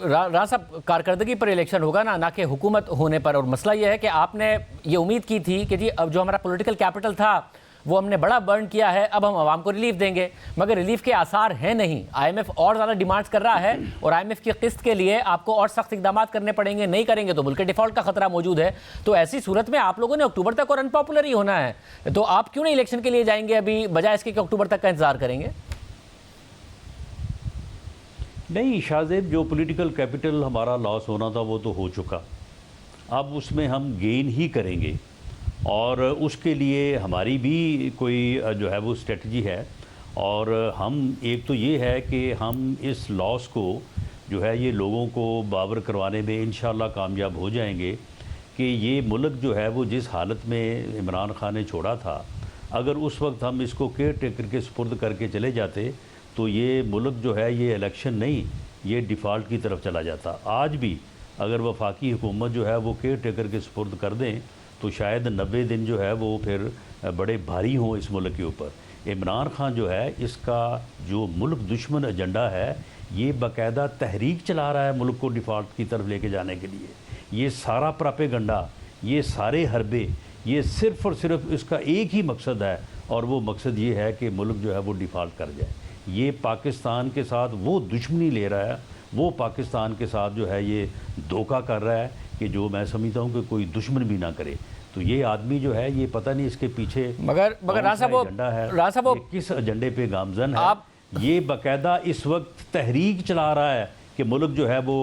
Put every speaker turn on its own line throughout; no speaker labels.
राणा साहब, कारकर्दगी पर इलेक्शन होगा ना कि हुकूमत होने पर। और मसला यह है कि आपने ये उम्मीद की थी कि जी अब जो हमारा पॉलिटिकल कैपिटल था वो हमने बड़ा बर्न किया है, अब हम आवाम को रिलीफ देंगे, मगर रिलीफ के आसार हैं नहीं। आईएमएफ और ज़्यादा डिमांड्स कर रहा है और आईएमएफ की किस्त के लिए आपको और सख्त इकदाम करने पड़ेंगे, नहीं करेंगे तो मुल्क के डिफॉल्ट का खतरा मौजूद है। तो ऐसी सूरत में आप लोगों ने अक्टूबर तक और अनपॉपुलर ही होना है, तो आप क्यों नहीं इलेक्शन के लिए जाएंगे अभी, बजाय इसके कि अक्टूबर तक का इंतजार करेंगे?
नहीं शाहजेब, जो पॉलिटिकल कैपिटल हमारा लॉस होना था वो तो हो चुका, अब उसमें हम गेन ही करेंगे और उसके लिए हमारी भी कोई जो है वो स्ट्रेटजी है। और हम एक तो ये है कि हम इस लॉस को जो है ये लोगों को बावर करवाने में इंशाल्लाह कामयाब हो जाएंगे कि ये मुल्क जो है वो जिस हालत में इमरान खान ने छोड़ा था, अगर उस वक्त हम इसको केयर टेकर के सुपुर्द करके चले जाते तो ये मुल्क जो है ये इलेक्शन नहीं, ये डिफ़ॉल्ट की तरफ चला जाता। आज भी अगर वफाकी हुकूमत जो है वो केयर टेकर के सुपुर्द कर दें तो शायद 90 दिन जो है वो फिर बड़े भारी हों इस मुल्क के ऊपर। इमरान खान जो है इसका जो मुल्क दुश्मन एजेंडा है, ये बाकायदा तहरीक चला रहा है मुल्क को डिफ़ॉल्ट की तरफ लेके जाने के लिए। ये सारा प्रोपेगेंडा, ये सारे हरबे, ये सिर्फ़ और सिर्फ इसका एक ही मकसद है और वो मकसद ये है कि मुल्क जो है वो डिफ़ॉल्ट कर जाए। ये पाकिस्तान के साथ वो दुश्मनी ले रहा है, वो पाकिस्तान के साथ जो है ये धोखा कर रहा है कि जो मैं समझता हूँ कि कोई दुश्मन भी ना करे। तो ये आदमी जो है ये पता नहीं इसके पीछे
मगर राणा साहब वो
किस एजेंडे पे गामजन है। ये बाकायदा इस वक्त तहरीक चला रहा है कि मुल्क जो है वो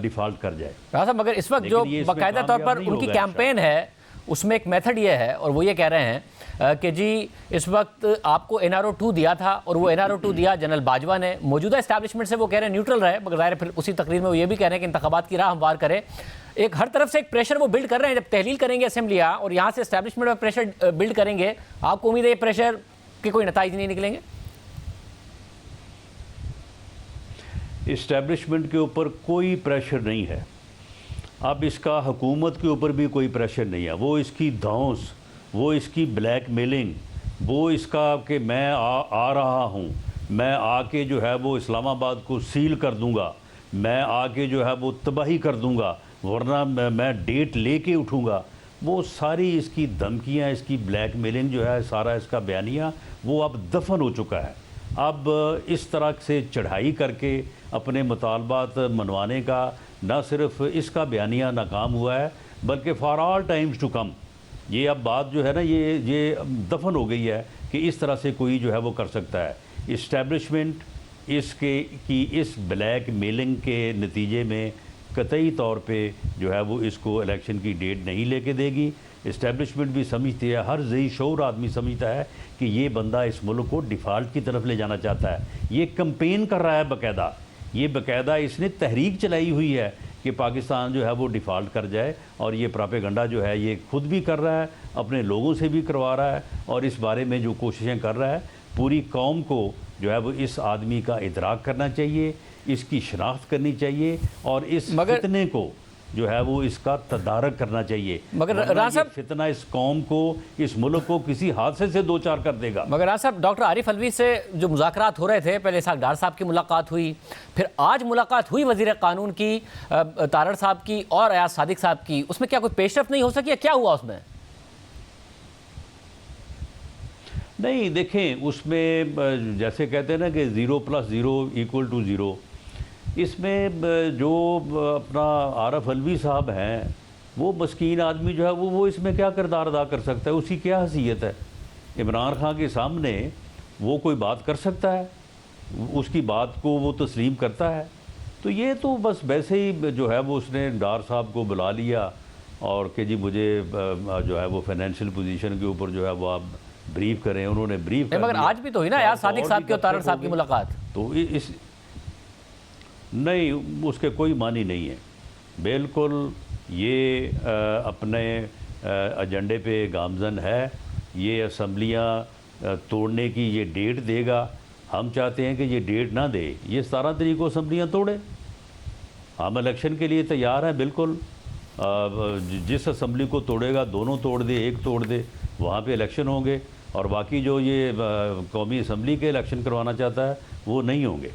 डिफ़ॉल्ट कर जाए।
राणा साहब, मगर इस वक्त जो बाकायदा तौर पर उनकी कैंपेन है उसमें एक मेथड ये है और वो ये कह रहे हैं कि जी इस वक्त आपको NRO 2 दिया था और वो NRO 2 दिया जनरल बाजवा ने। मौजूदा एस्टैब्लिशमेंट से वो कह रहे हैं न्यूट्रल रहे, मगर ज़ाहिर फिर उसी तकरीर में वो ये भी कह रहे हैं कि इंतखाबात की राह हमवार करें। एक हर तरफ से एक प्रेशर वो बिल्ड कर रहे हैं। जब तहलील करेंगे असेंबलियाँ और यहाँ से एस्टैब्लिशमेंट में प्रेशर बिल्ड करेंगे, आपको उम्मीद है ये प्रेशर के कोई नतीजे नहीं निकलेंगे?
इस्टेब्लिशमेंट के ऊपर कोई प्रेशर नहीं है। अब इसका हुकूमत के ऊपर भी कोई प्रेशर नहीं है। वो इसकी धौंस, वो इसकी ब्लैक मेलिंग, वो इसका कि मैं आ रहा हूँ, मैं आके जो है वो इस्लामाबाद को सील कर दूँगा, मैं आके जो है वो तबाही कर दूँगा, वरना मैं डेट लेके उठूँगा, वो सारी इसकी धमकियाँ, इसकी ब्लैक मेलिंग जो है, सारा इसका बयानिया वो अब दफन हो चुका है। अब इस तरह से चढ़ाई करके अपने मुतालबात मनवाने का न सिर्फ इसका बयानिया नाकाम हुआ है बल्कि for all times to come ये अब बात जो है ना ये दफन हो गई है कि इस तरह से कोई जो है वो कर सकता है। इस्टेब्लिशमेंट इसके की इस ब्लैक मेलिंग के नतीजे में कतई तौर पे जो है वो इसको इलेक्शन की डेट नहीं लेके देगी। इस्टेब्लिशमेंट भी समझती है, हर ज़ी शऊर आदमी समझता है कि ये बंदा इस मुल्क को डिफ़ॉल्ट की तरफ ले जाना चाहता है। ये कंपेन कर रहा है बाकायदा, ये बाकायदा इसने तहरीक चलाई हुई है कि पाकिस्तान जो है वो डिफ़ॉल्ट कर जाए। और ये प्रोपेगेंडा जो है ये खुद भी कर रहा है, अपने लोगों से भी करवा रहा है और इस बारे में जो कोशिशें कर रहा है, पूरी कौम को जो है वो इस आदमी का इदराक करना चाहिए, इसकी शनाख्त करनी चाहिए और इस फितने को जो है वो इसका तदारक करना चाहिए।
मगर राणा साहब,
फितना इस कौम को, इस मुल्क को किसी हादसे से दो चार कर देगा।
मगर राणा साहब, डॉक्टर आरिफ अलवी से जो मुज़ाकरात हो रहे थे, पहले डार साहब की मुलाकात हुई, फिर आज मुलाकात हुई वज़ीर कानून की तारड़ साहब की और अयाज सादिक साहब की, उसमें क्या कोई पेशरफ नहीं हो सकी या क्या हुआ उसमें?
नहीं देखें, उसमें जैसे कहते हैं ना कि 0 + 0 = 0, इसमें जो अपना आरिफ अलवी साहब हैं वो मस्कीन आदमी जो है वो इसमें क्या किरदार अदा कर सकता है? उसकी क्या हैसियत है? इमरान खान के सामने वो कोई बात कर सकता है? उसकी बात को वो तस्लीम करता है? तो ये तो बस वैसे ही जो है वो उसने डार साहब को बुला लिया और कि जी मुझे जो है वो फाइनेंशियल पोजीशन के ऊपर जो है वो आप ब्रीफ करें। उन्होंने ब्रीफ कर
मगर आज भी तो हुई ना यार सादिक साहब की और तारड़ साहब की मुलाकात,
तो इस नहीं, उसके कोई मानी नहीं है। बिल्कुल ये अपने एजेंडे पे गामजन है। ये असम्बलियाँ तोड़ने की ये डेट देगा। हम चाहते हैं कि ये डेट ना दे, ये 17 तारीख को असम्बलियाँ तोड़े। हम इलेक्शन के लिए तैयार हैं बिल्कुल। जिस असम्बली को तोड़ेगा, दोनों तोड़ दे, एक तोड़ दे, वहाँ पे इलेक्शन होंगे। और बाकी जो ये कौमी असम्बली के इलेक्शन करवाना चाहता है वो नहीं होंगे।